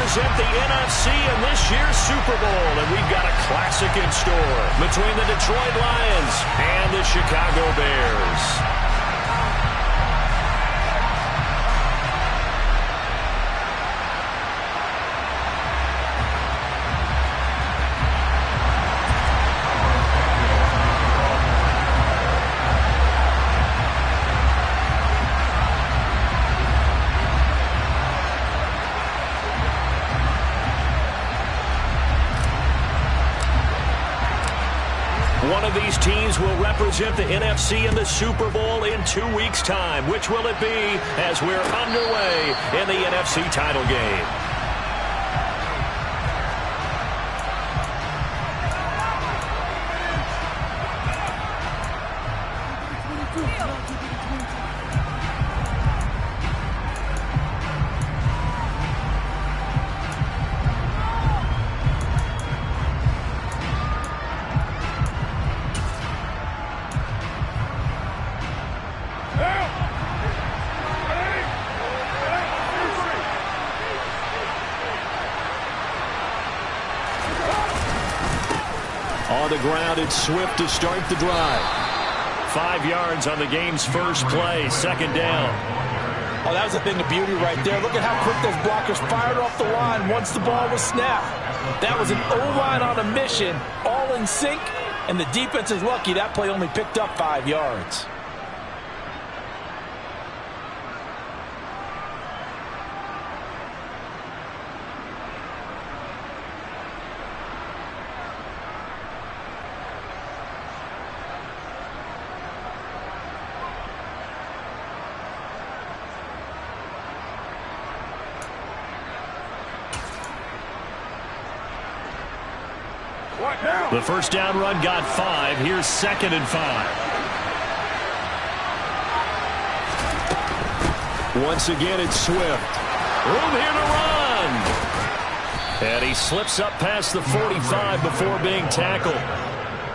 represent the NFC in this year's Super Bowl, and we've got a classic in store between the Detroit Lions and the Chicago Bears. One of these teams will represent the NFC in the Super Bowl in 2 weeks' time. Which will it be as we're underway in the NFC title game? On the ground, it's Swift to start the drive. 5 yards on the game's first play, second down. Oh, that was a thing of beauty right there. Look at how quick those blockers fired off the line once the ball was snapped. That was an O-line on a mission, all in sync, and the defense is lucky that play only picked up 5 yards. The first down run got 5. Here's 2nd and 5. Once again, it's Swift. Room here to run. And he slips up past the 45 before being tackled.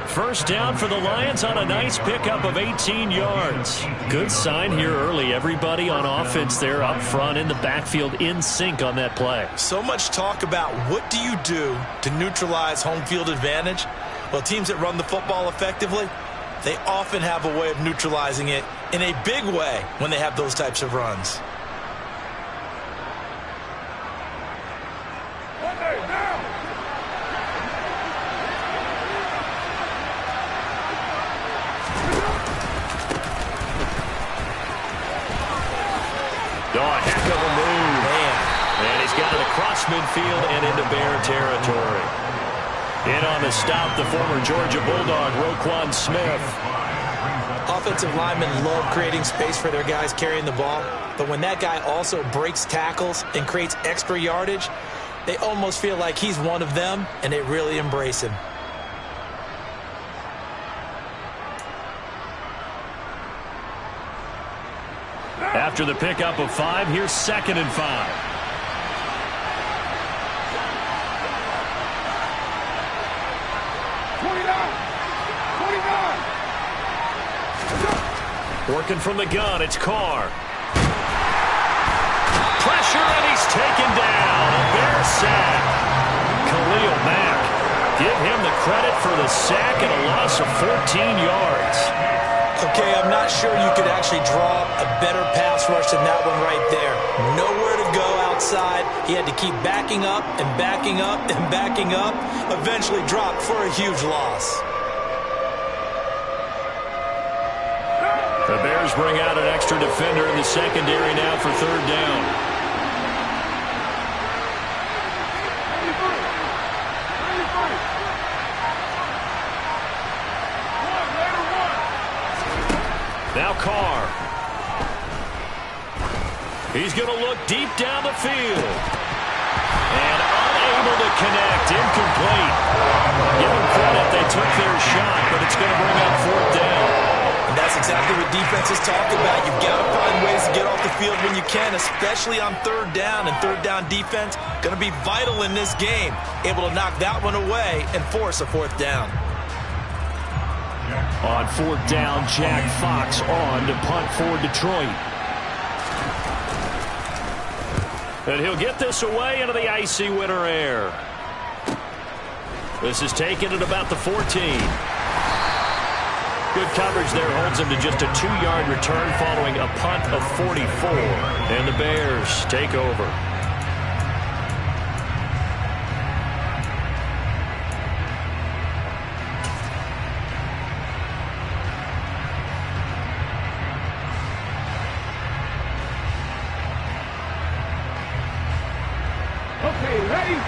First down for the Lions on a nice pickup of 18 yards. Good sign here early. Everybody on offense there up front in the backfield in sync on that play. So much talk about what do you do to neutralize home field advantage? Well, teams that run the football effectively, they often have a way of neutralizing it in a big way when they have those types of runs. Midfield and into Bear territory. In on the stop, the former Georgia Bulldog, Roquan Smith. Offensive linemen love creating space for their guys carrying the ball, but when that guy also breaks tackles and creates extra yardage, they almost feel like he's one of them, and they really embrace him. After the pickup of 5, here's 2nd and 5. Working from the gun, it's Carr. Pressure, and he's taken down. A Bear sack. Khalil Mack. Give him the credit for the sack and a loss of 14 yards. Okay, I'm not sure you could actually draw a better pass rush than that one right there. Nowhere to go outside. He had to keep backing up and backing up and backing up. Eventually dropped for a huge loss. The Bears bring out an extra defender in the secondary now for 3rd down. Now Carr. He's going to look deep down the field. And unable to connect. Incomplete. Give them credit. They took their shot, but it's going to bring up 4th down. And that's exactly what defenses talk about. You've got to find ways to get off the field when you can, especially on 3rd down. And 3rd down defense going to be vital in this game. Able to knock that one away and force a 4th down. On 4th down, Jack Fox on to punt for Detroit. And he'll get this away into the icy winter air. This is taken at about the 14. Good coverage there holds him to just a 2-yard return following a punt of 44. And the Bears take over. Okay, ready?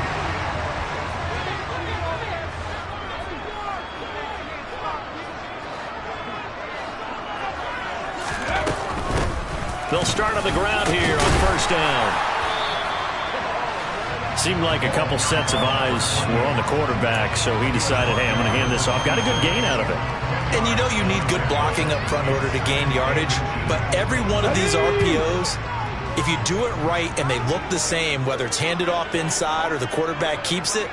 They'll start on the ground here on first down. Seemed like a couple sets of eyes were on the quarterback, so he decided, hey, I'm going to hand this off. Got a good gain out of it. And you know you need good blocking up front in order to gain yardage, but every one of these RPOs, if you do it right and they look the same, whether it's handed off inside or the quarterback keeps it,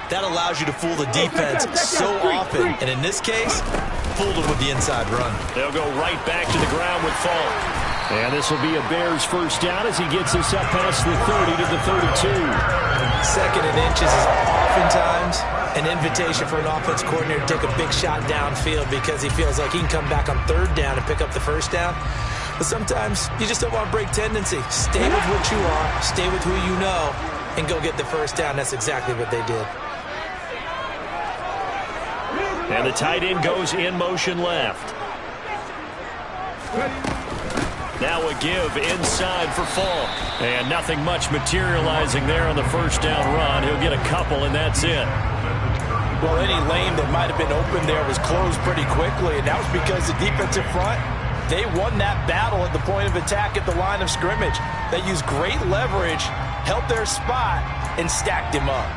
that allows you to fool the defense so often. And in this case, fooled them with the inside run. They'll go right back to the ground with Falk. And this will be a Bears first down as he gets us up past the 30 to the 32. Second and inches is oftentimes an invitation for an offense coordinator to take a big shot downfield because he feels like he can come back on third down and pick up the first down. But sometimes you just don't want to break tendency. Stay with what you are, stay with who you know, and go get the first down. That's exactly what they did. And the tight end goes in motion left. Now a give inside for Falk. And nothing much materializing there on the first down run. He'll get a couple, and that's it. Well, any lane that might have been open there was closed pretty quickly, and that was because the defensive front, they won that battle at the point of attack at the line of scrimmage. They used great leverage, held their spot, and stacked him up.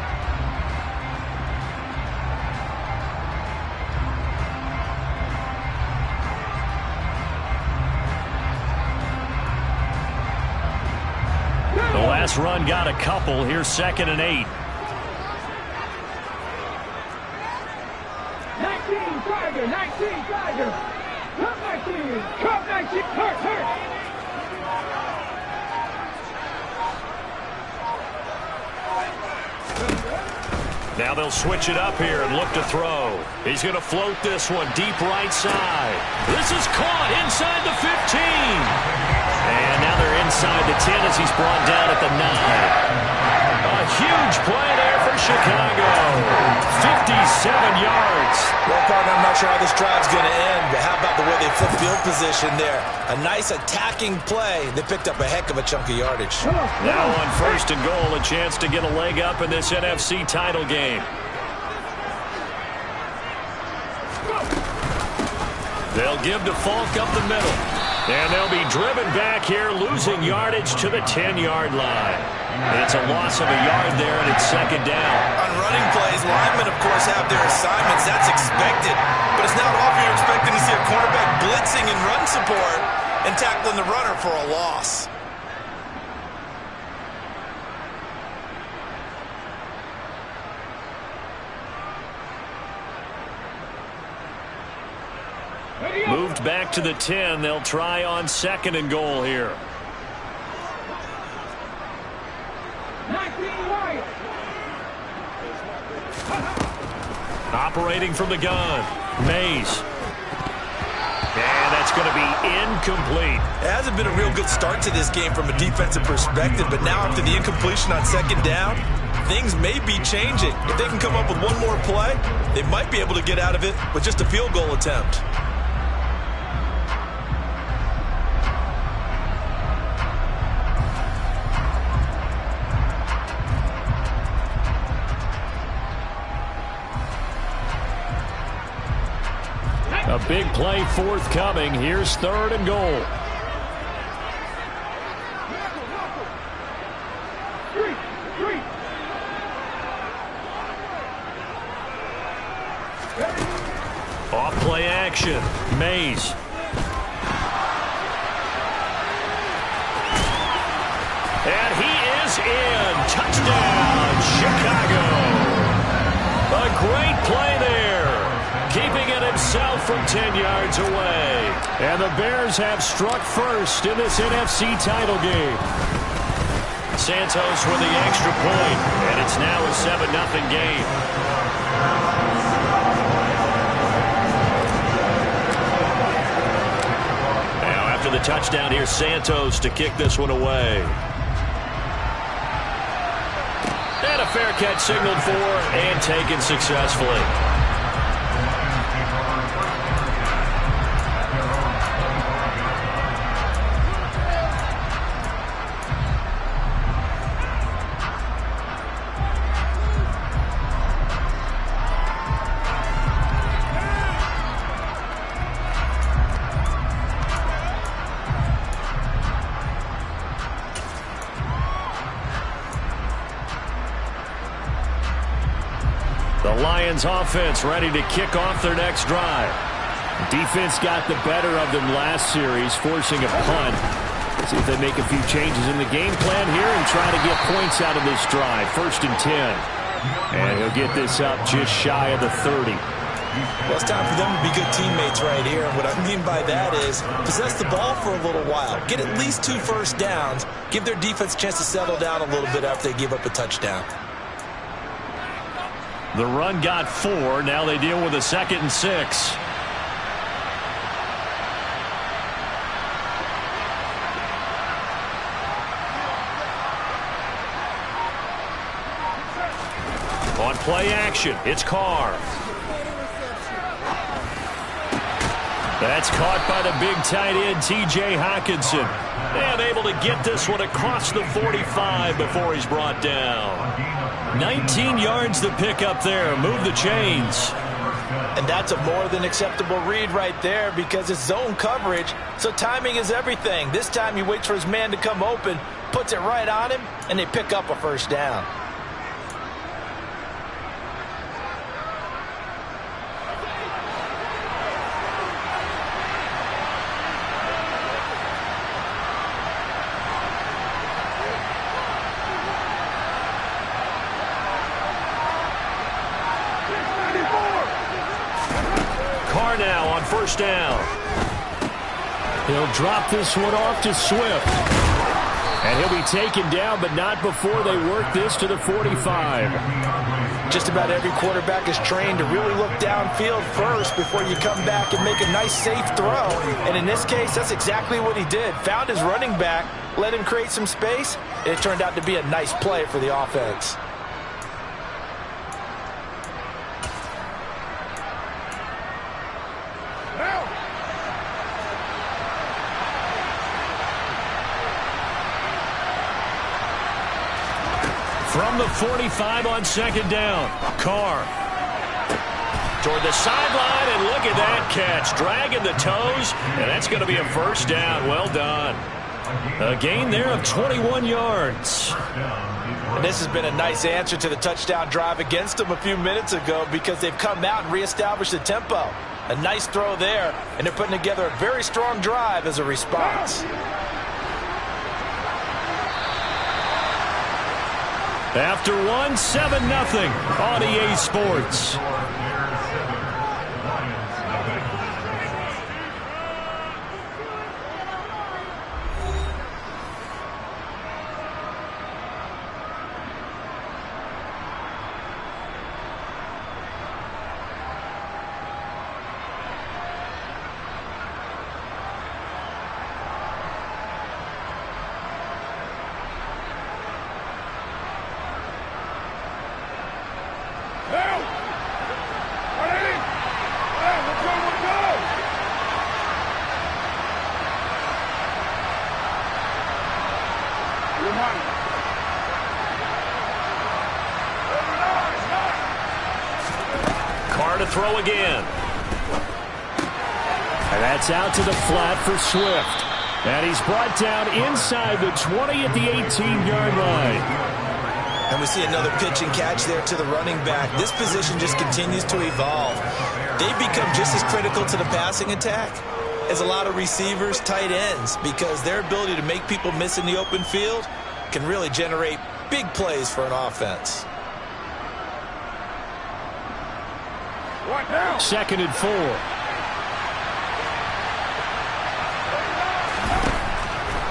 The last run got a couple. Here's 2nd and 8. 19 Tiger, 19 Tiger. Come 19, come 19, hurt. Now they'll switch it up here and look to throw. He's going to float this one deep right side. This is caught inside the 15. And now they're inside the 10 as he's brought down at the 9. A huge play there for Chicago. 57 yards. Well, partner, I'm not sure how this drive's going to end, but how about the way they flip field position there? A nice attacking play. They picked up a heck of a chunk of yardage. Now on 1st and goal, a chance to get a leg up in this NFC title game. They'll give to Falk up the middle. And they'll be driven back here, losing yardage to the 10-yard line. It's a loss of a yard there, and it's 2nd down. On running plays, linemen, of course, have their assignments. That's expected. But it's not often you're expecting to see a cornerback blitzing in run support and tackling the runner for a loss. Moved back to the 10. They'll try on 2nd and goal here. 19 wide. Operating from the gun. Mays. And that's going to be incomplete. It hasn't been a real good start to this game from a defensive perspective, but now after the incompletion on 2nd down, things may be changing. If they can come up with one more play, they might be able to get out of it with just a field goal attempt. A big play forthcoming. Here's 3rd and goal. Off play action. Mays. And he is in. Touchdown, Chicago. A great play there. Keeping it himself from 10 yards away. And the Bears have struck first in this NFC title game. Santos with the extra point, and it's now a 7-0 game. Now after the touchdown, here's Santos to kick this one away. And a fair catch signaled for and taken successfully. The Lions offense ready to kick off their next drive. Defense got the better of them last series, forcing a punt. See if they make a few changes in the game plan here and try to get points out of this drive. 1st and 10. And he'll get this up just shy of the 30. Well, it's time for them to be good teammates right here. And what I mean by that is possess the ball for a little while. Get at least 2 first downs. Give their defense a chance to settle down a little bit after they give up a touchdown. The run got 4. Now they deal with a 2nd and 6. On play action, it's Carr. That's caught by the big tight end, T.J. Hockenson. And able to get this one across the 45 before he's brought down. 19 yards to pick up there. Move the chains. And that's a more than acceptable read right there because it's zone coverage, so timing is everything. This time he waits for his man to come open, puts it right on him, and they pick up a first down. Now on 1st down. He'll drop this one off to Swift. And he'll be taken down, but not before they work this to the 45. Just about every quarterback is trained to really look downfield first before you come back and make a nice, safe throw. And in this case, that's exactly what he did. Found his running back, let him create some space, and it turned out to be a nice play for the offense. From the 45 on 2nd down, Carr. Toward the sideline, and look at that catch. Dragging the toes, and that's going to be a first down. Well done. A gain there of 21 yards. And this has been a nice answer to the touchdown drive against them a few minutes ago because they've come out and reestablished the tempo. A nice throw there, and they're putting together a very strong drive as a response. After 7-0 on EA Sports. Carr to throw again. And that's out to the flat for Swift. And he's brought down inside the 20 at the 18-yard line. And we see another pitch and catch there to the running back. This position just continues to evolve. They've become just as critical to the passing attack as a lot of receivers, tight ends, because their ability to make people miss in the open field can really generate big plays for an offense. What now? 2nd and 4.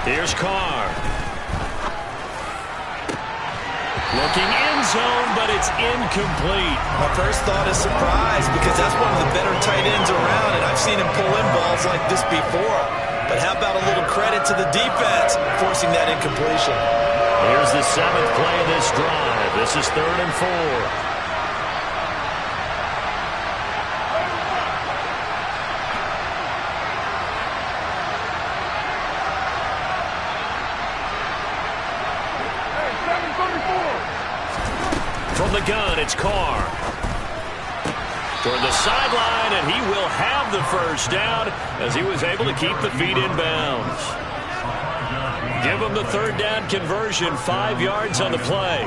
Here's Carr. Looking end zone, but it's incomplete. My first thought is surprise because that's one of the better tight ends around, and I've seen him pull in balls like this before. But how about a little credit to the defense forcing that incompletion? Here's the 7th play of this drive. This is 3rd and 4. From the gun, it's Carr. Toward the sideline, and he will have the first down as he was able to keep the feet in bounds. Give him the 3rd down conversion, 5 yards on the play.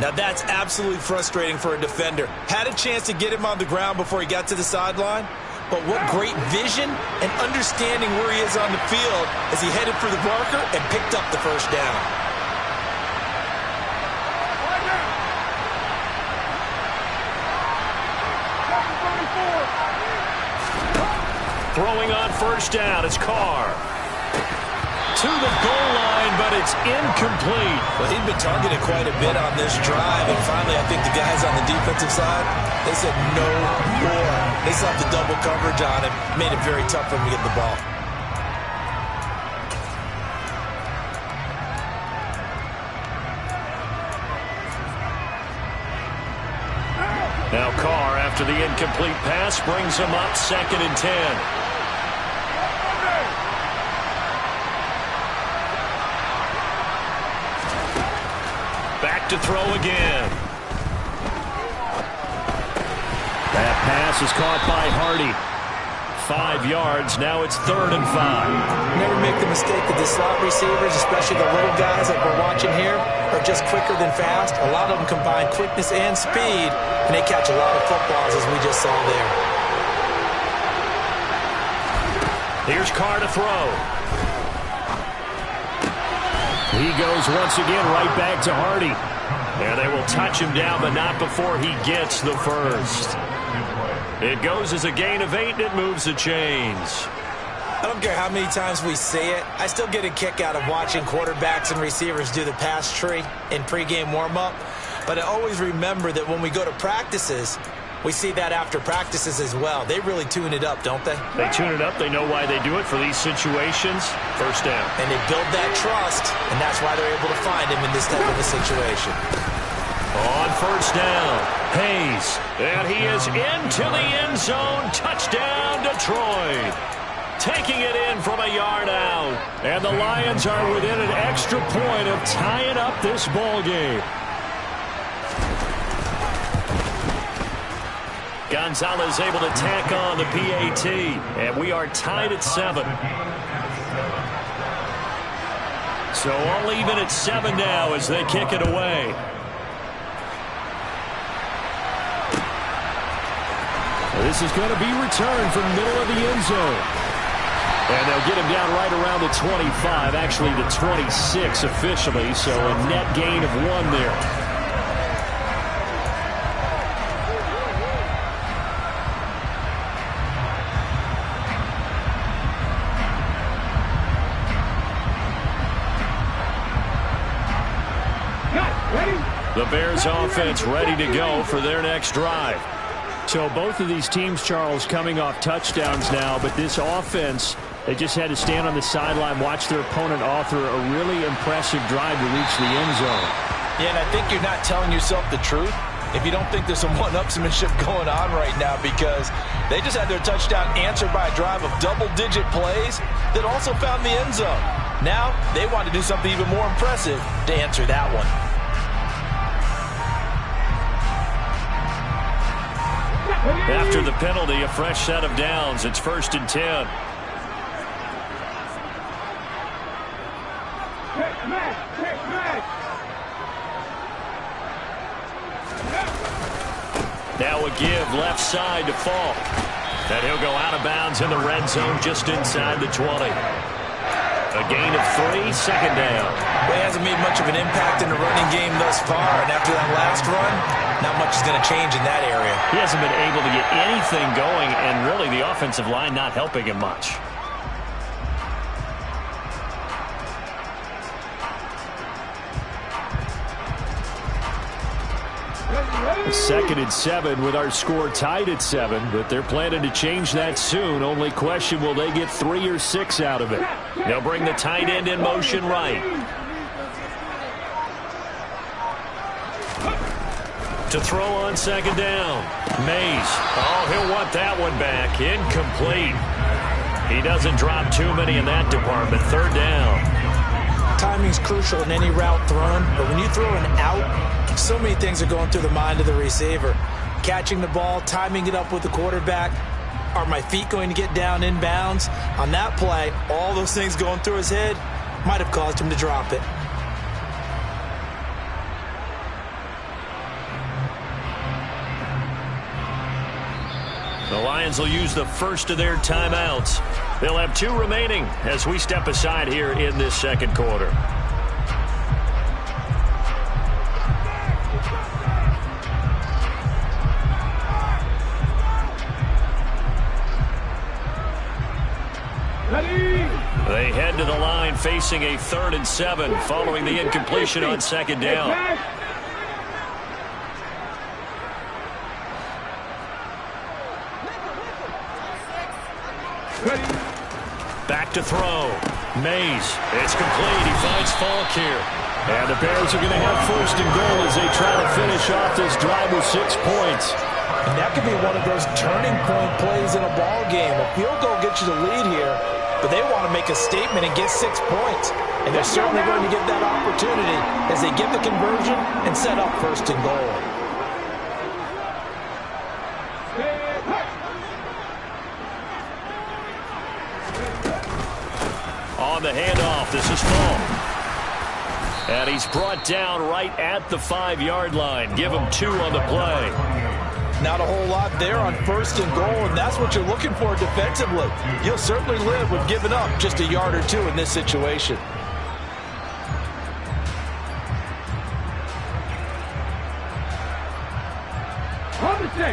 Now that's absolutely frustrating for a defender. Had a chance to get him on the ground before he got to the sideline, but what great vision and understanding where he is on the field as he headed for the marker and picked up the first down. Throwing on first down, it's Carr. To the goal line, but it's incomplete. Well, he'd been targeted quite a bit on this drive, and finally I think the guys on the defensive side, they said no more. They slapped the double coverage on him, made it very tough for him to get the ball. Now Carr, after the incomplete pass, brings him up 2nd and 10. Back to throw again. That pass is caught by Hardy. 5 yards. Now it's 3rd and 5. Never make the mistake that the slot receivers, especially the little guys like we're watching here, are just quicker than fast. A lot of them combine quickness and speed, and they catch a lot of footballs, as we just saw there. Here's Carr to throw. He goes once again right back to Hardy. And they will touch him down, but not before he gets the first. It goes as a gain of 8, and it moves the chains. I don't care how many times we say it, I still get a kick out of watching quarterbacks and receivers do the pass tree in pregame warm-up. But I always remember that when we go to practices, we see that after practices as well. They really tune it up, don't they? They tune it up. They know why they do it for these situations. First down. And they build that trust, and that's why they're able to find him in this type of a situation. On first down, Hayes. And he is into the end zone. Touchdown, Detroit. Taking it in from a yard out. And the Lions are within an extra point of tying up this ball game. Gonzalez able to tack on the PAT, and we are tied at 7. So all even at 7 now as they kick it away. This is going to be returned from the middle of the end zone. And they'll get him down right around the 25, actually the 26 officially, so a net gain of 1 there. The Bears offense ready to go for their next drive. So both of these teams, Charles, coming off touchdowns now, but this offense, they just had to stand on the sideline, watch their opponent author a really impressive drive to reach the end zone. Yeah, and I think you're not telling yourself the truth if you don't think there's some one-upsmanship going on right now, because they just had their touchdown answered by a drive of double-digit plays that also found the end zone. Now they want to do something even more impressive to answer that one. After the penalty, a fresh set of downs. It's 1st and 10. Now a give left side to Falk. And he'll go out of bounds in the red zone just inside the 20. A gain of 3, 2nd down. Well, he hasn't made much of an impact in the running game thus far, and after that last run, not much is going to change in that area. He hasn't been able to get anything going, and really the offensive line not helping him much. 2nd and 7 with our score tied at 7, but they're planning to change that soon. Only question, will they get 3 or 6 out of it? They'll bring the tight end in motion right. To throw on 2nd down. Mays. Oh, he'll want that one back. Incomplete. He doesn't drop too many in that department. 3rd down. Timing's crucial in any route thrown, but when you throw an out, so many things are going through the mind of the receiver. Catching the ball, timing it up with the quarterback. Are my feet going to get down in bounds? On that play, all those things going through his head might have caused him to drop it. The Lions will use the first of their timeouts. They'll have 2 remaining as we step aside here in this 2nd quarter. They head to the line facing a 3rd and 7 following the incompletion on 2nd down. Back to throw. Mays. It's complete. He finds Falk here. And the Bears are going to have 1st and goal as they try to finish off this drive with 6 points. And that could be one of those turning point plays in a ball game. A field goal gets you the lead here, but they want to make a statement and get 6 points. And they're certainly going to get that opportunity as they get the conversion and set up 1st and goal. On the handoff, this is Falk. And he's brought down right at the 5-yard line. Give him 2 on the play. Not a whole lot there on 1st and goal, and that's what you're looking for defensively. You'll certainly live with giving up just a yard or 2 in this situation.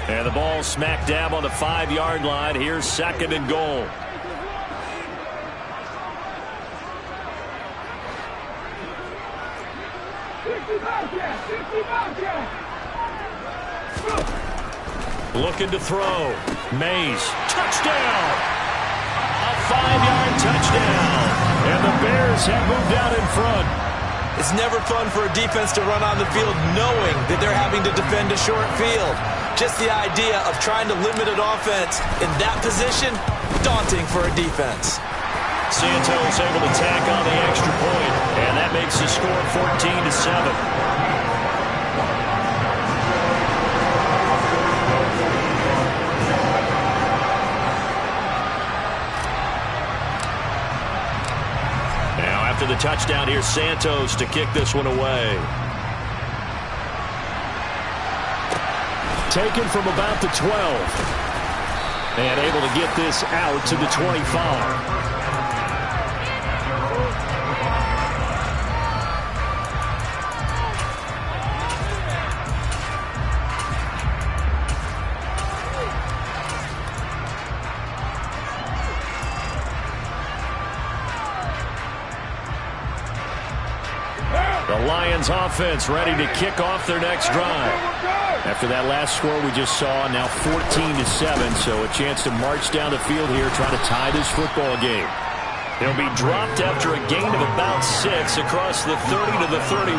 And the ball smack dab on the 5-yard line. Here's 2nd and goal. Looking to throw. Mays. Touchdown! A 5-yard touchdown. And the Bears have moved out in front. It's never fun for a defense to run on the field knowing that they're having to defend a short field. Just the idea of trying to limit an offense in that position, daunting for a defense. Santos able to tack on the extra point, and that makes the score 14-7. After the touchdown, here's Santos to kick this one away. Taken from about the 12. And able to get this out to the 25. The Lions offense ready to kick off their next drive. After that last score we just saw, now 14-7, so a chance to march down the field here, trying to tie this football game. They'll be dropped after a gain of about 6 across the 30 to the 31.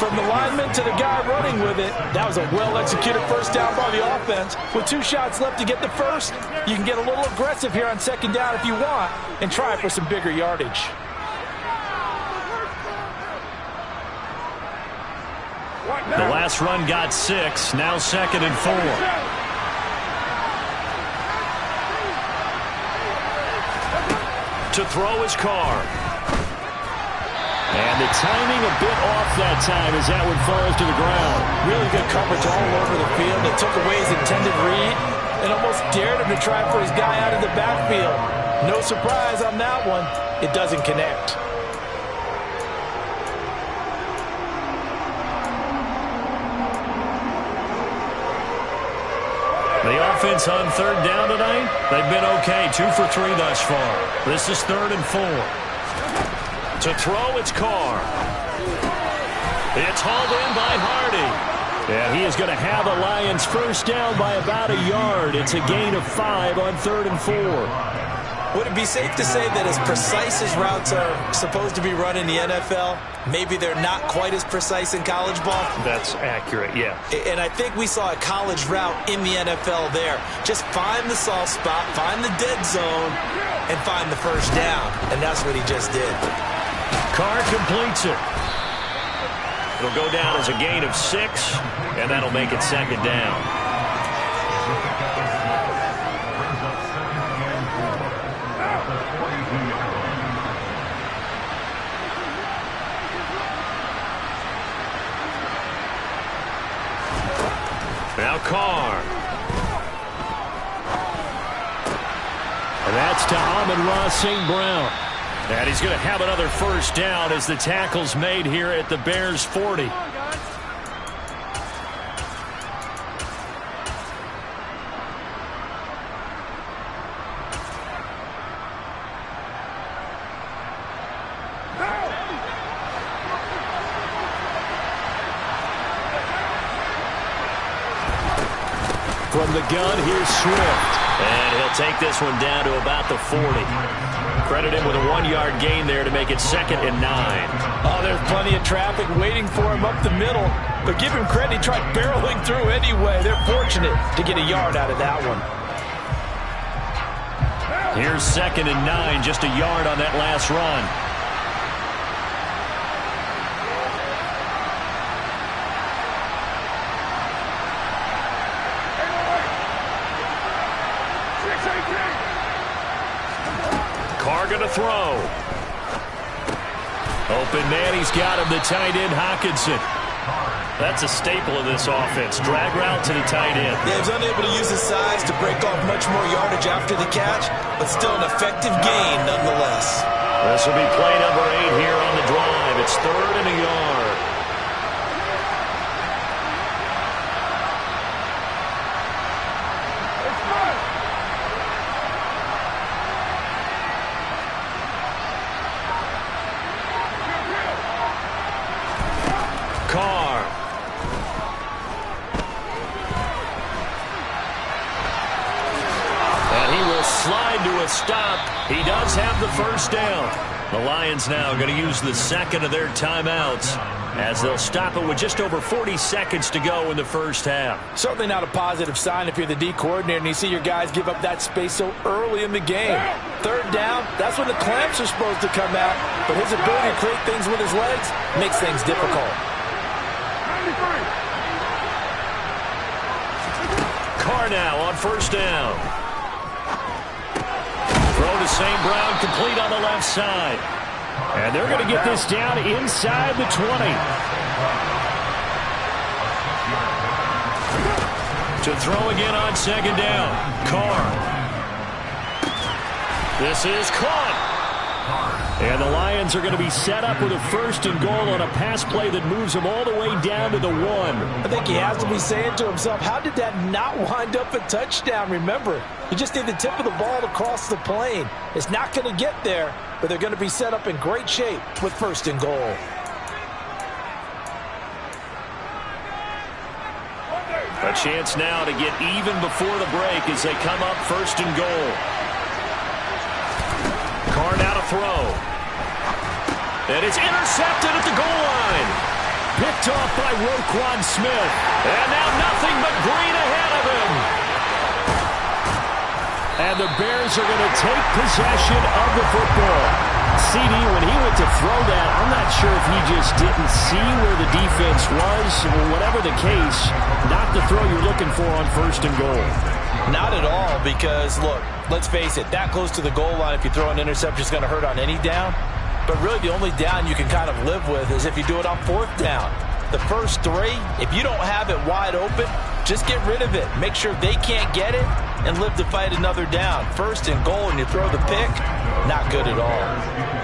From the lineman to the guy running with it, that was a well-executed 1st down by the offense. With 2 shots left to get the 1st, you can get a little aggressive here on 2nd down if you want and try for some bigger yardage. The last run got 6. Now 2nd and 4. To throw his Carr. And the timing a bit off that time as that one falls to the ground. Really good coverage all over the field. They took away his intended read and almost dared him to try for his guy out of the backfield. No surprise on that one. It doesn't connect. The offense on 3rd down tonight, they've been okay. 2 for 3 thus far. This is 3rd and 4. To throw, it's Carr. It's hauled in by Hardy. Yeah, he is going to have the Lions first down by about a yard. It's a gain of 5 on 3rd and 4. Would it be safe to say that as precise as routes are supposed to be run in the NFL, maybe they're not quite as precise in college ball? That's accurate, yeah. And I think we saw a college route in the NFL there. Just find the soft spot, find the dead zone, and find the first down. And that's what he just did. Carr completes it. It'll go down as a gain of 6, and that'll make it 2nd down. Now Carr. And that's to Amon-Ra St. Brown. And he's going to have another first down as the tackle's made here at the Bears' 40. From the gun, here's Swift. And he'll take this one down to about the 40. Credit him with a 1-yard gain there to make it 2nd and 9. Oh, there's plenty of traffic waiting for him up the middle. But give him credit, he tried barreling through anyway. They're fortunate to get a yard out of that one. Here's 2nd and 9, just a yard on that last run. Carr going to throw. Open man, he's got him, the tight end, Hockenson. That's a staple of this offense. Drag route to the tight end. Yeah, he's unable to use his size to break off much more yardage after the catch, but still an effective gain nonetheless. This will be play number 8 here on the drive. It's 3rd and a yard. Carr. And he will slide to a stop. He does have the first down. The Lions now going to use the 2nd of their timeouts as they'll stop it with just over 40 seconds to go in the first half. Certainly not a positive sign if you're the D coordinator and you see your guys give up that space so early in the game. 3rd down, that's when the clamps are supposed to come out, but his ability to create things with his legs makes things difficult. Carr now on first down. Throw to St. Brown, complete on the left side. And they're going to get this down inside the 20. To throw again on 2nd down. Carr. This is caught. And the Lions are going to be set up with a 1st and goal on a pass play that moves them all the way down to the 1. I think he has to be saying to himself, how did that not wind up a touchdown? Remember, you just need the tip of the ball to cross the plane. It's not going to get there, but they're going to be set up in great shape with 1st and goal. A chance now to get even before the break as they come up 1st and goal. Carr now to throw. And it's intercepted at the goal line. Picked off by Roquan Smith. And now nothing but green ahead of him. And the Bears are going to take possession of the football. CD, when he went to throw that, I'm not sure if he just didn't see where the defense was. Whatever the case, not the throw you're looking for on 1st and goal. Not at all, because, look, let's face it, that close to the goal line, if you throw an interception, is going to hurt on any down. But really, the only down you can kind of live with is if you do it on 4th down. The first 3, if you don't have it wide open, just get rid of it. Make sure they can't get it and live to fight another down. 1st and goal, and you throw the pick, not good at all.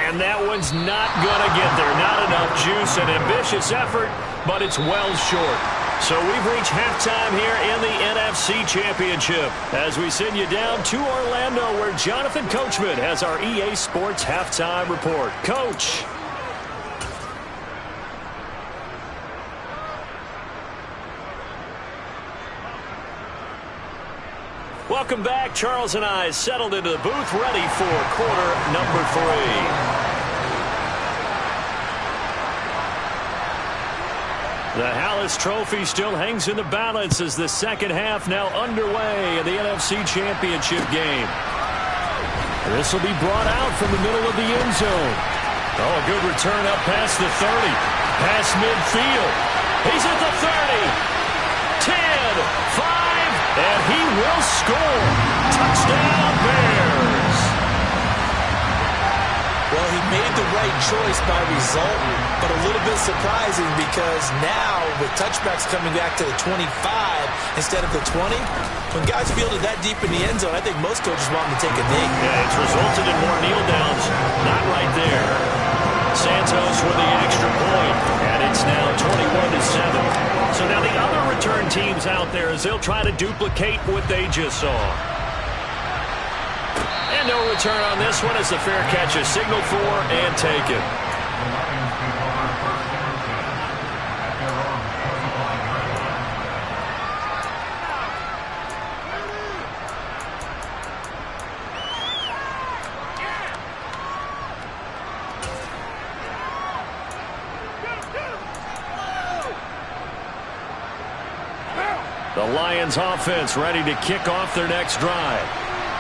And that one's not going to get there. Not enough juice, and ambitious effort, but it's well short. So we've reached halftime here in the NFC Championship as we send you down to Orlando where Jonathan Coachman has our EA Sports Halftime Report. Coach. Welcome back. Charles and I settled into the booth ready for quarter number 3. The Hallis Trophy still hangs in the balance as the second half now underway in the NFC Championship game. This will be brought out from the middle of the end zone. Oh, a good return up past the 30. Past midfield. He's at the 30. 10, 5, and he will score. Touchdown, Bears. Well, he made the right choice by result, but a little bit surprising because now with touchbacks coming back to the 25 instead of the 20, when guys fielded that deep in the end zone, I think most coaches want them to take a knee. Yeah, it's resulted in more kneel downs. Not right there. Santos with the extra point, and it's now 21-7. So now the other return teams out there as they'll try to duplicate what they just saw. And no return on this one as the fair catch is signaled for and taken. The Lions offense ready to kick off their next drive.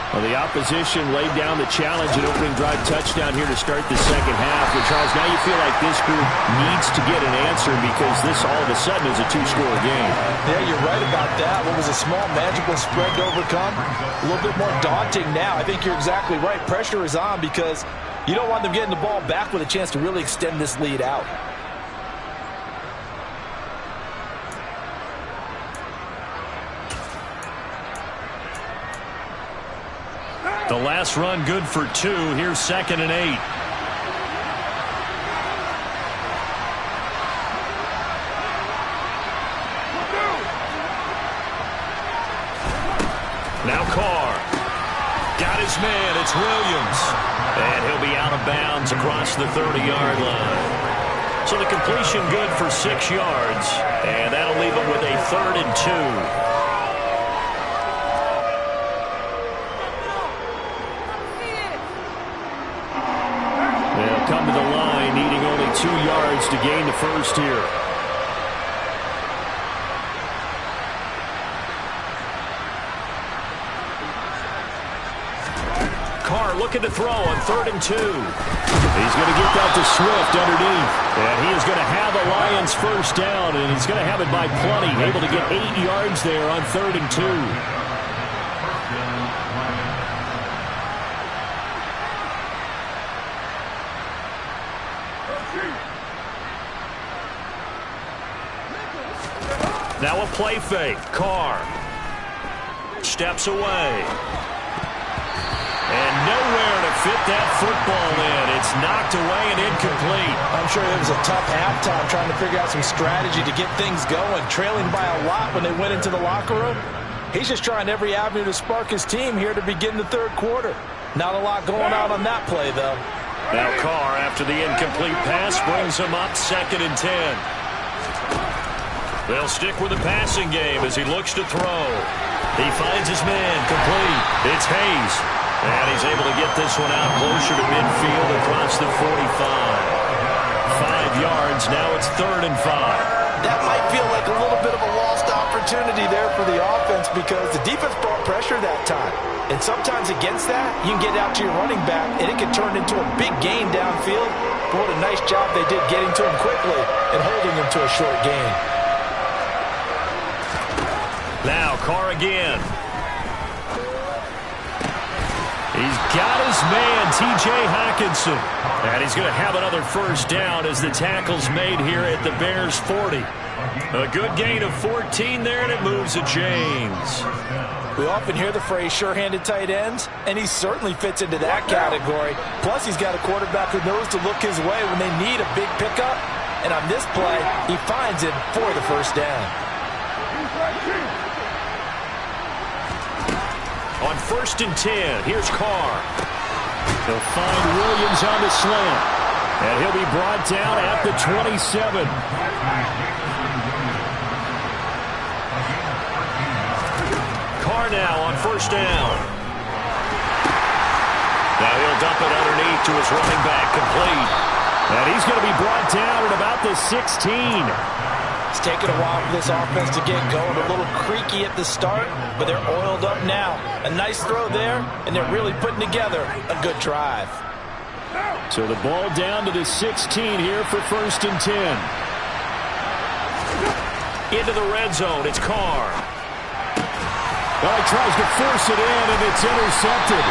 Well, the opposition laid down the challenge and opening drive touchdown here to start the second half. And Charles, now you feel like this group needs to get an answer because this all of a sudden is a two-score game. Yeah, you're right about that. What was a small, manageable spread to overcome, a little bit more daunting now. I think you're exactly right. Pressure is on because you don't want them getting the ball back with a chance to really extend this lead out. The last run good for 2. Here's 2nd and 8. Now Carr. Got his man. It's Williams. And he'll be out of bounds across the 30-yard line. So the completion good for 6 yards. And that'll leave him with a 3rd and 2. Come to the line, needing only 2 yards to gain the first here. Carr looking to throw on 3rd and 2. He's going to get that to Swift underneath. And he is going to have the Lions first down, and he's going to have it by plenty. Able to get 8 yards there on 3rd and 2. Now a play fake. Carr steps away. And nowhere to fit that football in. It's knocked away and incomplete. I'm sure it was a tough halftime trying to figure out some strategy to get things going. Trailing by a lot when they went into the locker room. He's just trying every avenue to spark his team here to begin the third quarter. Not a lot going on that play, though. Now Carr, after the incomplete pass, brings him up 2nd and 10. They'll stick with the passing game as he looks to throw. He finds his man complete. It's Hayes. And he's able to get this one out closer to midfield across the 45. 5 yards. Now it's 3rd and 5. That might feel like a little bit of a lost opportunity there for the offense because the defense brought pressure that time. And sometimes against that, you can get out to your running back, and it can turn into a big gain downfield. But what a nice job they did getting to him quickly and holding him to a short gain. Now Carr again. He's got his man, T.J. Hockenson. And he's going to have another first down as the tackle's made here at the Bears 40. A good gain of 14 there, and it moves the chains. We often hear the phrase sure-handed tight ends, and he certainly fits into that category. Plus, he's got a quarterback who knows to look his way when they need a big pickup. And on this play, he finds it for the first down. 1st and 10. Here's Carr. They'll find Williams on the slant. And he'll be brought down at the 27. Carr now on 1st down. Now he'll dump it underneath to his running back, complete. And he's going to be brought down at about the 16. It's taken a while for this offense to get going. A little creaky at the start, but they're oiled up now. A nice throw there, and they're really putting together a good drive. So the ball down to the 16 here for 1st and 10. Into the red zone, it's Carr. Well, he tries to force it in, and it's intercepted.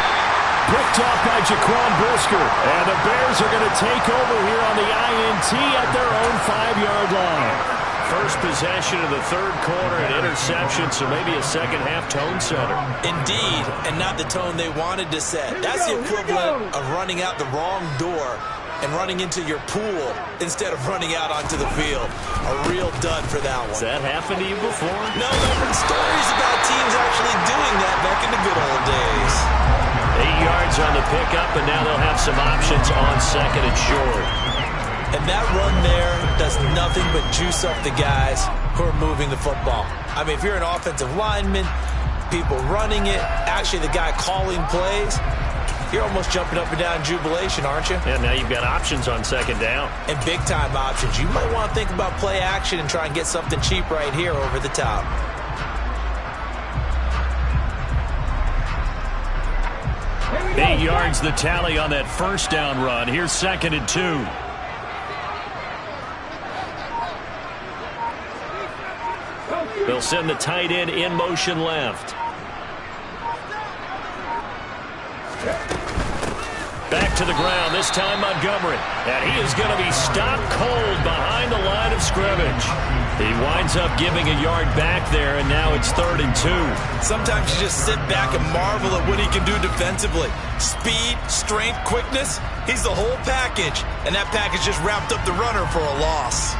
Picked off by Jaquan Brisker. And the Bears are going to take over here on the INT at their own 5-yard line. First possession of the 3rd quarter, an interception, so maybe a second-half tone setter. Indeed, and not the tone they wanted to set. That's the equivalent of running out the wrong door and running into your pool instead of running out onto the field. A real dud for that one. Has that happened to you before? No, I've heard stories about teams actually doing that back in the good old days. 8 yards on the pickup, and now they'll have some options on 2nd and short. And that run there does nothing but juice up the guys who are moving the football. I mean, if you're an offensive lineman, people running it, actually the guy calling plays, you're almost jumping up and down in jubilation, aren't you? Yeah, now you've got options on 2nd down. And big-time options. You might want to think about play action and try and get something cheap right here over the top. Eight yards the tally on that 1st down run. Here's 2nd and 2. They'll send the tight end in motion left. Back to the ground, this time Montgomery. And he is going to be stopped cold behind the line of scrimmage. He winds up giving a yard back there, and now it's 3rd and 2. Sometimes you just sit back and marvel at what he can do defensively. Speed, strength, quickness, he's the whole package. And that package just wrapped up the runner for a loss.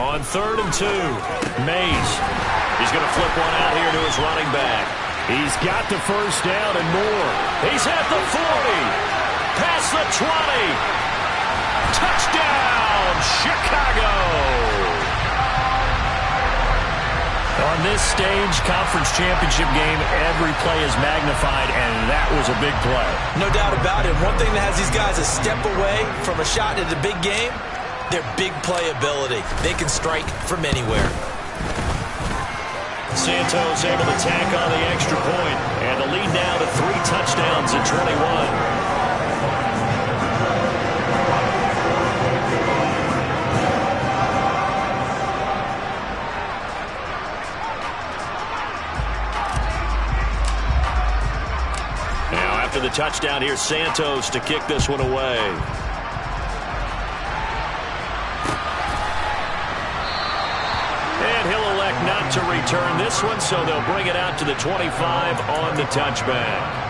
On 3rd and 2, Mays. He's going to flip one out here to his running back. He's got the 1st down and more. He's at the 40. Past the 20. Touchdown, Chicago. On this stage, conference championship game, every play is magnified, and that was a big play. No doubt about it. One thing that has these guys a step away from a shot at a big game, their big playability. They can strike from anywhere. Santos able to tack on the extra point, and the lead now to 3 touchdowns at 21. After the touchdown, here's Santos to kick this one away. And he'll elect not to return this one, so they'll bring it out to the 25 on the touchback.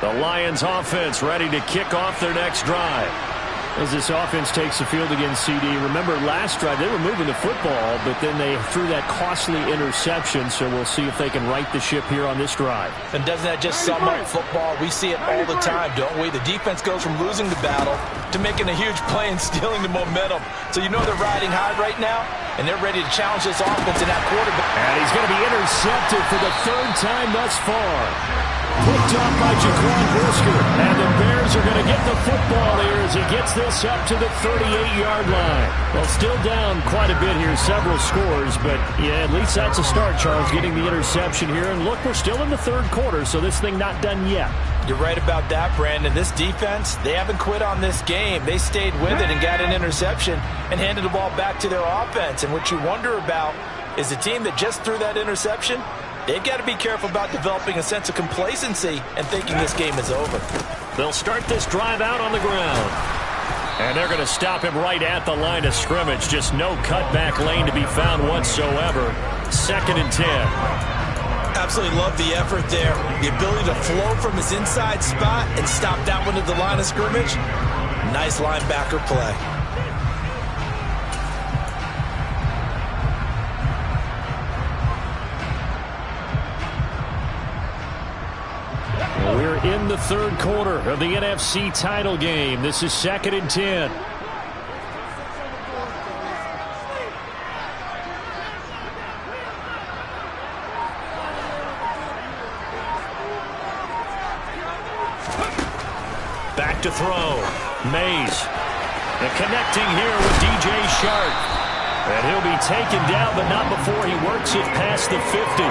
The Lions offense ready to kick off their next drive. As this offense takes the field against CD, remember last drive they were moving the football, but then they threw that costly interception, so we'll see if they can right the ship here on this drive. And doesn't that just sum up football? We see it all the time, don't we? The defense goes from losing the battle to making a huge play and stealing the momentum. So you know they're riding high right now, and they're ready to challenge this offense and that quarterback. And he's going to be intercepted. intercepted for the third time thus far. Picked up by Jaquan Brisker. And the Bears are going to get the football here as he gets this up to the 38-yard line. Well, still down quite a bit here, several scores, but yeah, at least that's a start, Charles, getting the interception here. And look, we're still in the third quarter, so this thing not done yet. You're right about that, Brandon. This defense, they haven't quit on this game. They stayed with it and got an interception and handed the ball back to their offense. And what you wonder about is the team that just threw that interception, they've got to be careful about developing a sense of complacency and thinking this game is over. They'll start this drive out on the ground. And they're going to stop him right at the line of scrimmage. Just no cutback lane to be found whatsoever. 2nd and 10. Absolutely love the effort there. The ability to flow from his inside spot and stop that one at the line of scrimmage. Nice linebacker play. We're in the third quarter of the NFC title game. This is 2nd and 10. Back to throw. Mays. And connecting here with DJ Shark. And he'll be taken down, but not before he works it past the 50.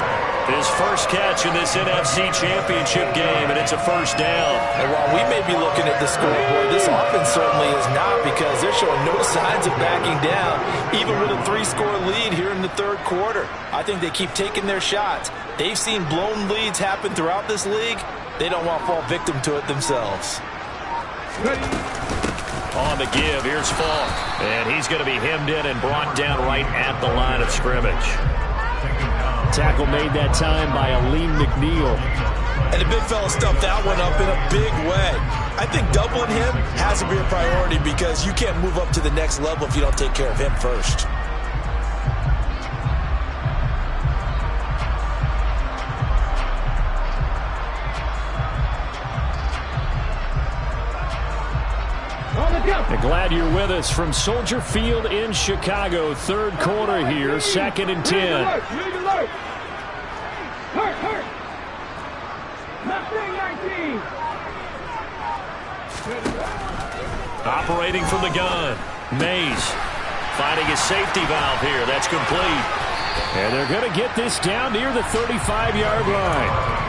His first catch in this NFC Championship game, and it's a first down. And while we may be looking at the scoreboard, this offense certainly is not, because they're showing no signs of backing down, even with a 3-score lead here in the third quarter. I think they keep taking their shots. They've seen blown leads happen throughout this league. They don't want to fall victim to it themselves. On the give, here's Falk. And he's going to be hemmed in and brought down right at the line of scrimmage. Tackle made that time by Aleem McNeil. And the big fella stuffed that one up in a big way. I think doubling him has to be a priority, because you can't move up to the next level if you don't take care of him first. Glad you're with us from Soldier Field in Chicago. Third quarter here, 2nd and 10. Operating from the gun. Mays finding his safety valve here. That's complete. And they're going to get this down near the 35-yard line.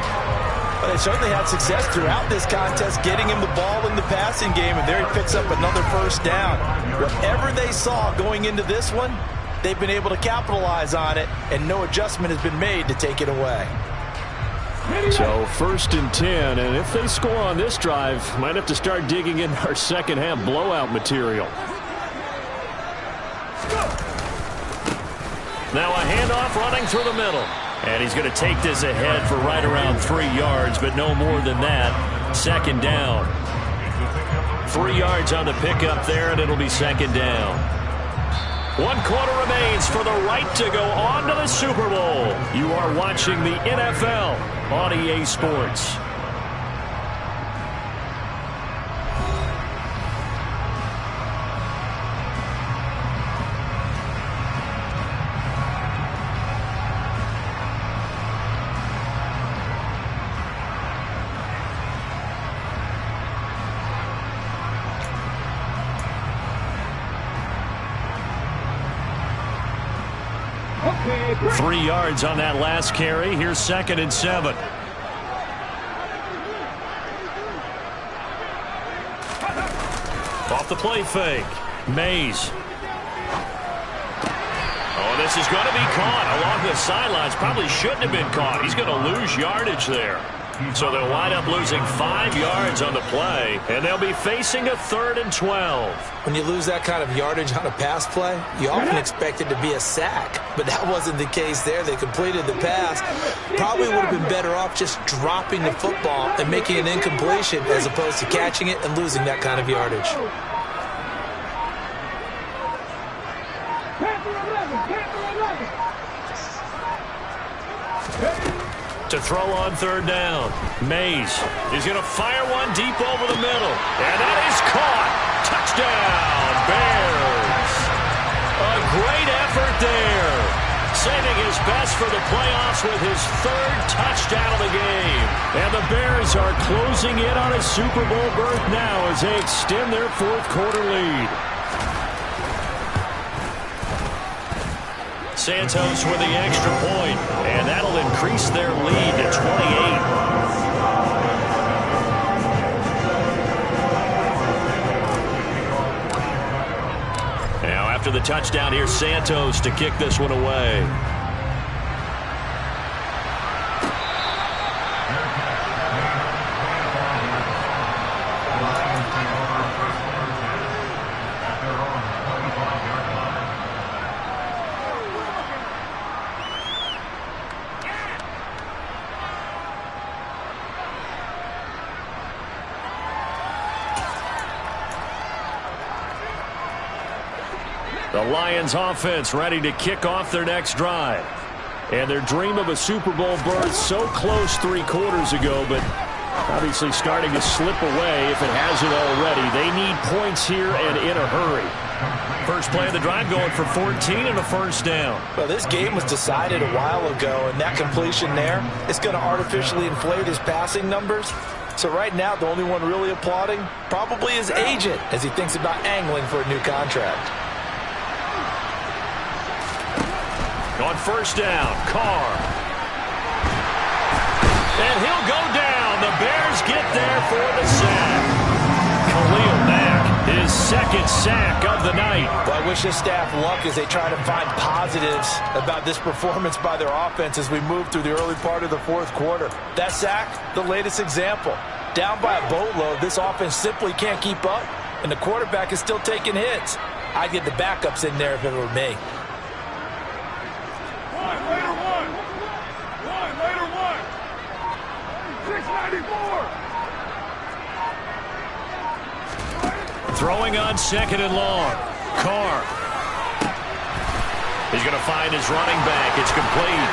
But they certainly had success throughout this contest, getting him the ball in the passing game, and there he picks up another first down. Whatever they saw going into this one, they've been able to capitalize on it, and no adjustment has been made to take it away. So 1st and 10, and if they score on this drive, might have to start digging in our second half blowout material. Now a handoff running through the middle. And he's going to take this ahead for right around 3 yards, but no more than that. 2nd down. 3 yards on the pickup there, and it'll be 2nd down. 1 quarter remains for the right to go on to the Super Bowl. You are watching the NFL on EA Sports. Okay, 3 yards on that last carry. Here's 2nd and 7. Off the play fake. Mays. Oh, this is going to be caught along the sidelines. Probably shouldn't have been caught. He's going to lose yardage there. So they'll wind up losing 5 yards on the play, and they'll be facing a 3rd and 12. When you lose that kind of yardage on a pass play, you often expect it to be a sack, but that wasn't the case there. They completed the pass. Probably would have been better off just dropping the football and making an incompletion as opposed to catching it and losing that kind of yardage. To throw on 3rd down. Mays is going to fire one deep over the middle. And that is caught. Touchdown, Bears. A great effort there. saving his best for the playoffs with his third touchdown of the game. And the Bears are closing in on a Super Bowl berth now as they extend their fourth quarter lead. Santos with the extra point, and that'll increase their lead to 28. After the touchdown, here's Santos to kick this one away. The Lions offense ready to kick off their next drive. And their dream of a Super Bowl berth so close 3 quarters ago, but obviously starting to slip away if it hasn't already. They need points here and in a hurry. First play of the drive going for 14 and a first down. Well, this game was decided a while ago, and that completion there is going to artificially inflate his passing numbers. So right now, the only one really applauding probably his agent as he thinks about angling for a new contract. On first down, Carr. And he'll go down. The Bears get there for the sack. Khalil Mack, his second sack of the night. Well, I wish his staff luck as they try to find positives about this performance by their offense as we move through the early part of the fourth quarter. That sack, the latest example. Down by a boatload, this offense simply can't keep up, and the quarterback is still taking hits. I'd get the backups in there if it were me. Throwing on second and long. Carr. He's going to find his running back. It's complete.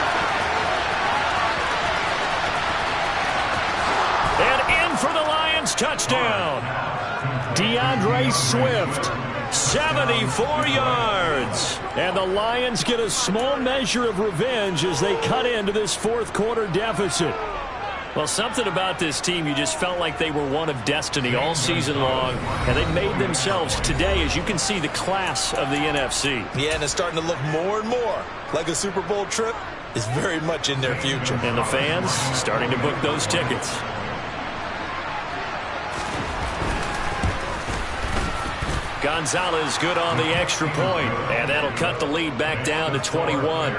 And in for the Lions touchdown. DeAndre Swift. 74 yards. And the Lions get a small measure of revenge as they cut into this fourth quarter deficit. Well, something about this team, you just felt like they were one of destiny all season long, and they made themselves today, as you can see, the class of the NFC. Yeah, and it's starting to look more and more like a Super Bowl trip is very much in their future. And the fans starting to book those tickets. Gonzalez good on the extra point, and that'll cut the lead back down to 21.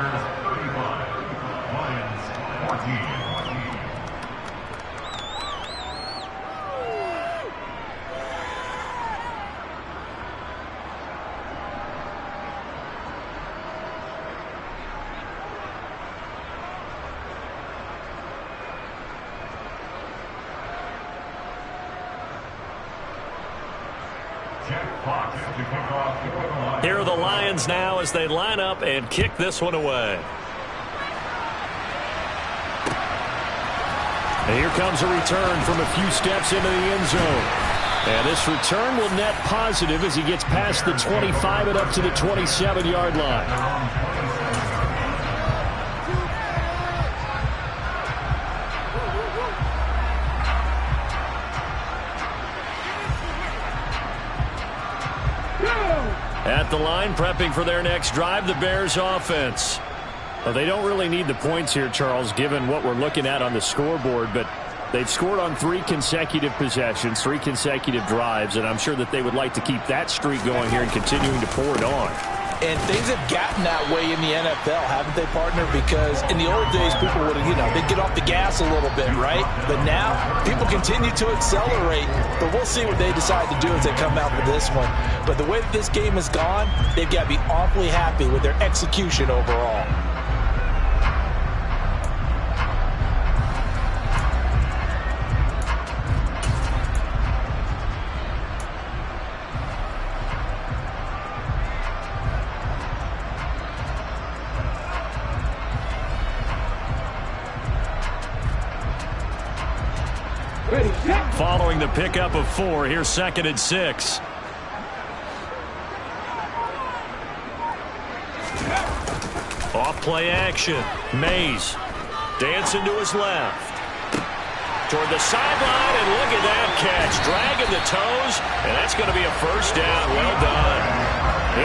Here are the Lions now as they line up and kick this one away. And here comes a return from a few steps into the end zone. And this return will net positive as he gets past the 25 and up to the 27-yard line. At the line, prepping for their next drive, the Bears offense. Well, they don't really need the points here, Charles, given what we're looking at on the scoreboard, but they've scored on 3 consecutive possessions, 3 consecutive drives, and I'm sure that they would like to keep that streak going here and continuing to pour it on. And things have gotten that way in the NFL, haven't they, partner? Because in the old days, people would, they'd get off the gas a little bit, right? But now, people continue to accelerate. But we'll see what they decide to do as they come out for this one. But the way that this game has gone, they've got to be awfully happy with their execution overall. Following the pickup of 4, here's 2nd and 6. Off Play action. Mays dancing to his left. Toward the sideline, and look at that catch. Dragging the toes, and that's going to be a first down. Well done.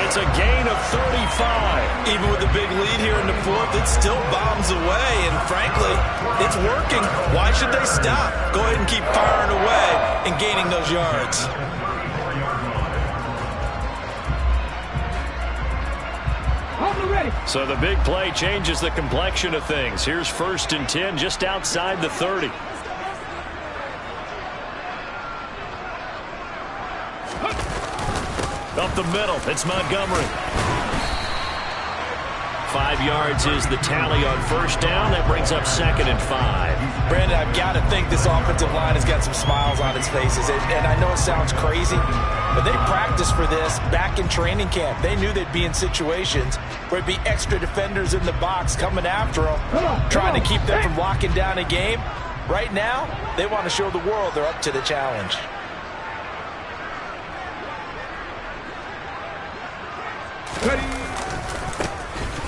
It's a gain of 35. Even with the big lead here in the fourth, it still bombs away, and frankly, it's working. Why should they stop? Go ahead and keep firing away and gaining those yards. So the big play changes the complexion of things. Here's 1st and 10 just outside the 30. Up the middle, it's Montgomery. 5 yards is the tally on first down. That brings up 2nd and 5. Brandon, I've got to think this offensive line has got some smiles on its faces. And I know it sounds crazy, but they practiced for this back in training camp. They knew they'd be in situations where it'd be extra defenders in the box coming after them, trying to keep them from locking down a game. Right now, they want to show the world they're up to the challenge.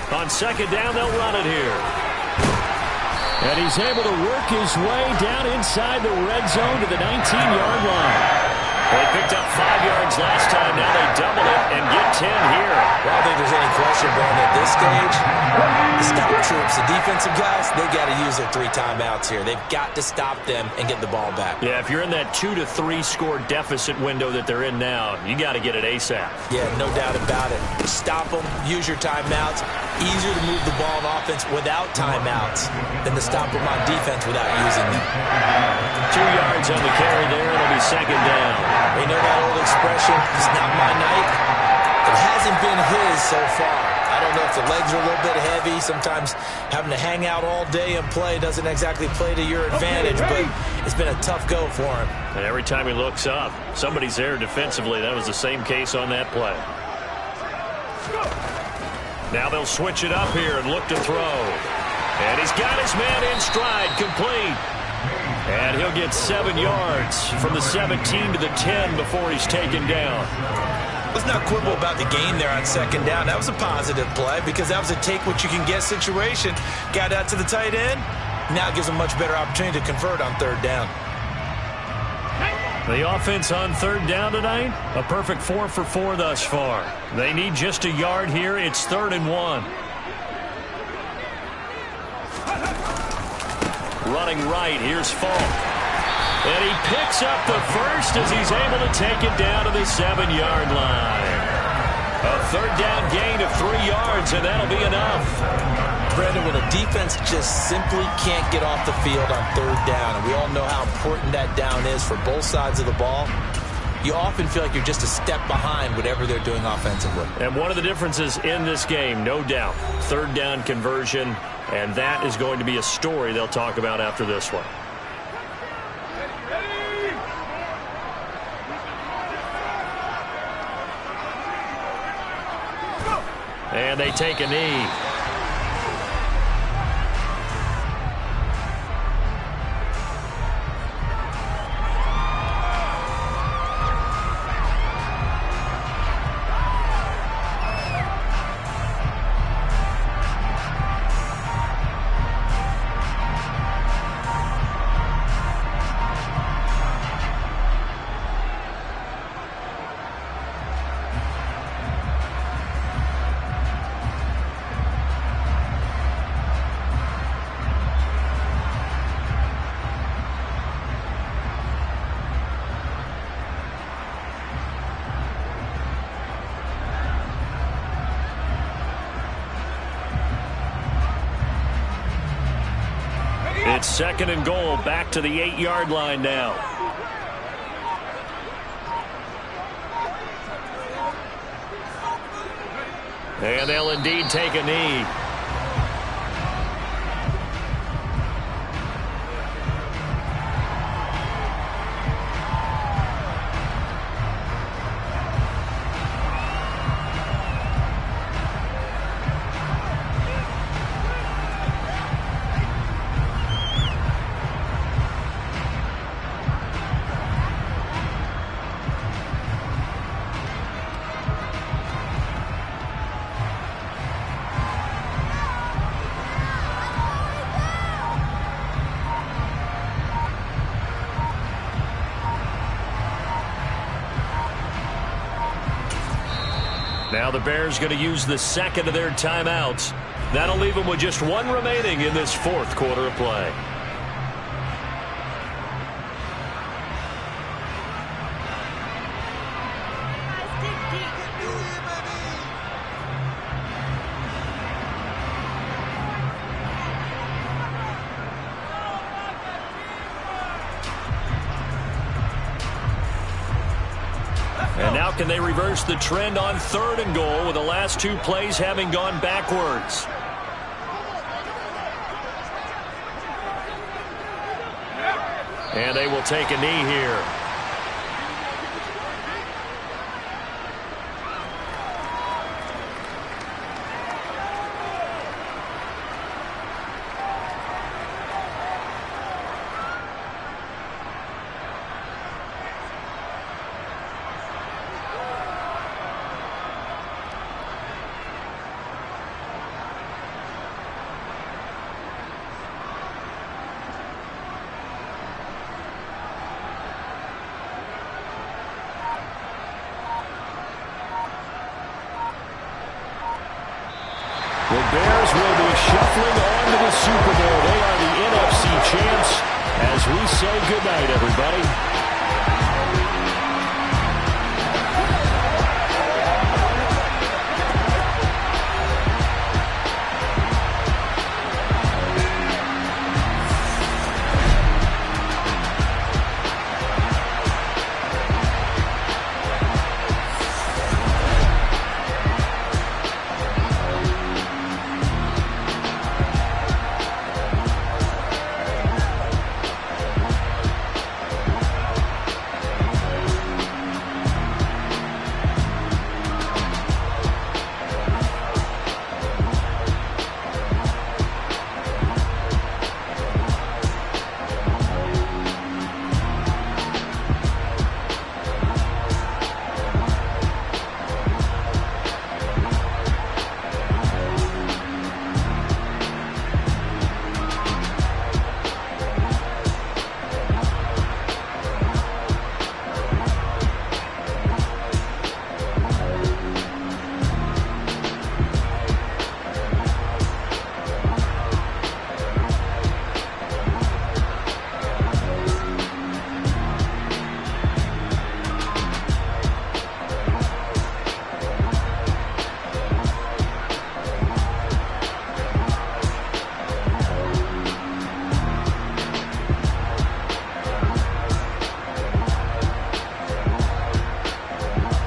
On 2nd down, they'll run it here. And he's able to work his way down inside the red zone to the 19-yard line. They picked up 5 yards last time. Now they double it and get 10 here. Well, I don't think there's any question, Brandon, at this stage, the scout troops, the defensive guys, they've got to use their 3 timeouts here. They've got to stop them and get the ball back. Yeah, if you're in that 2 to 3 score deficit window that they're in now, you got to get it ASAP. Yeah, no doubt about it. Stop them, use your timeouts. Easier to move the ball on offense without timeouts than to stop them on defense without using them. 2 yards on the carry there. It'll be 2nd down. You know that old expression, it's not my night? It hasn't been his so far. I don't know if the legs are a little bit heavy. Sometimes having to hang out all day and play doesn't exactly play to your advantage, but it's been a tough go for him. And every time he looks up, somebody's there defensively. That was the same case on that play. Now they'll switch it up here and look to throw. And he's got his man in stride, complete. And he'll get 7 yards from the 17 to the 10 before he's taken down. Let's not quibble about the gain there on 2nd down. That was a positive play because that was a take-what-you-can-get situation. Got out to the tight end. Now it gives a much better opportunity to convert on 3rd down. The offense on 3rd down tonight, a perfect 4 for 4 thus far. They need just a yard here. It's 3rd and 1. Running right, here's Falk. And he picks up the first as he's able to take it down to the 7-yard line. A 3rd down gain of 3 yards, and that'll be enough. Brandon, when a defense just simply can't get off the field on 3rd down, and we all know how important that down is for both sides of the ball, you often feel like you're just a step behind whatever they're doing offensively. And one of the differences in this game, no doubt, 3rd down conversion, and that is going to be a story they'll talk about after this one. And they take a knee. It's 2nd and goal, back to the 8-yard line now. And they'll indeed take a knee. Now the Bears going to use the second of their timeouts. That'll leave them with just one remaining in this fourth quarter of play. And now can they reverse the trend on 3rd and goal with the last 2 plays having gone backwards? And they will take a knee here. The Bears will be shuffling on to the Super Bowl. They are the NFC champs as we say goodnight, everybody.